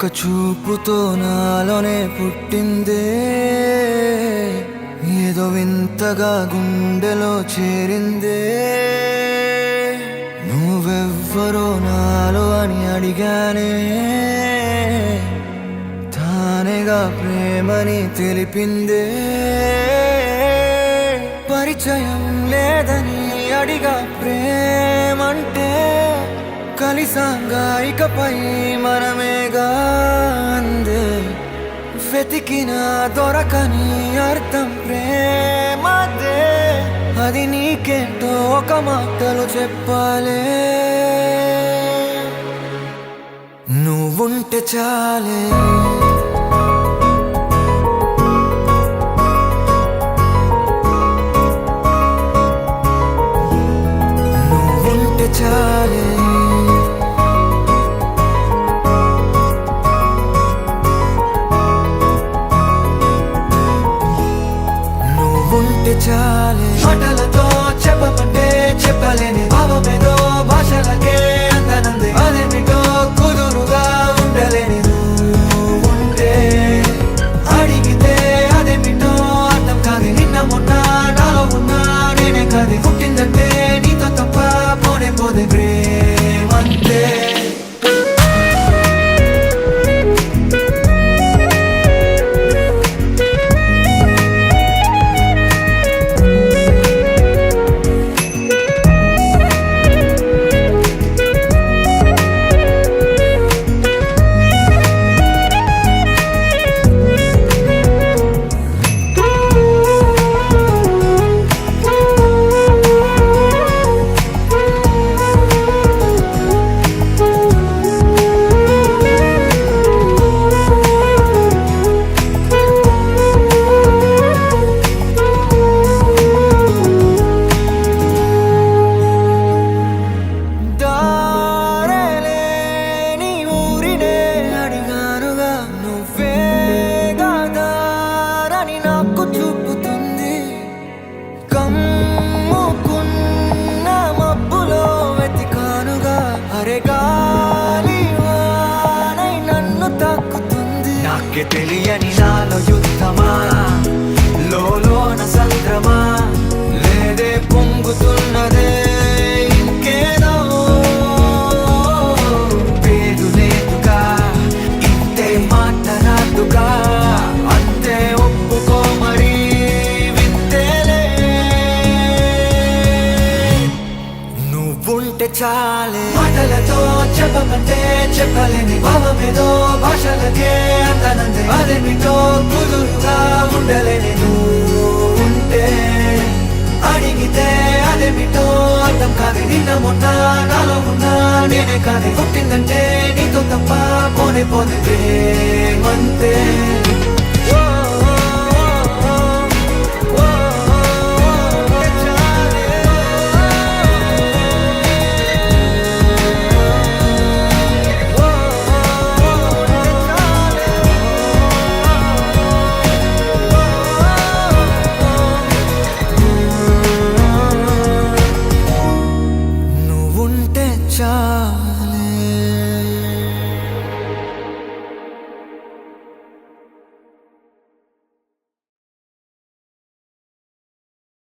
ఒక్క చూపుతో నాలోనే పుట్టిందే, ఏదో వింతగా గుండెలో చేరిందే. నువ్వెవ్వరో నాలో అని అడిగానే, తానేగా ప్రేమని తెలిపిందే. పరిచయం లేదని అడిగా ప్రేమంటే, కలిసాంగా ఇకపై మనమేగా అందే. వెతికిన దొరకని అర్థం ప్రేమదే, అది నీకేంటో ఒక మాటలు చెప్పాలే. నువ్వుంటే చాలే, నువ్వుంటే చాలే, నువ్వుంటే చాలే. మాటలతో చెప్పమంటే చెప్పలేని భావమేదో భాషలకే అందనంది. అదేమిటో కుదురుగా ఉండలేని నువ్వుంటే, అడిగితే అదేమిటో అర్థం కాదు. నిన్న మొన్న నాలో ఉన్నా నేనే కాదు. పుట్టిందంటే నీతో తప్ప పోనే పోదే ప్రేమంతే. నాకే తెలియని నాలో యుద్ధమా, లోన సంద్రమా, లేదే పొంగుతున్నదే ఇంకేదో. పేరు లేదుగా, ఇంతే మాట రాదుగా, అంతే ఒప్పుకో మరి వింతేలే. నువ్వుంటే చాలే, మాటలతో చెప్పమంటే చెప్పలేని భావమేదో భాషలకే అందనందే. అదేమిటో కుదురుగా ఉండలేని నువ్వుంటే, అడిగితే అదేమిటో అర్థం కాదు. నిన్న మొన్న నాలో ఉన్నా నేనే కాదు. పుట్టిందంటే నీతో తప్ప పోనే పోతే ప్రేమంతే.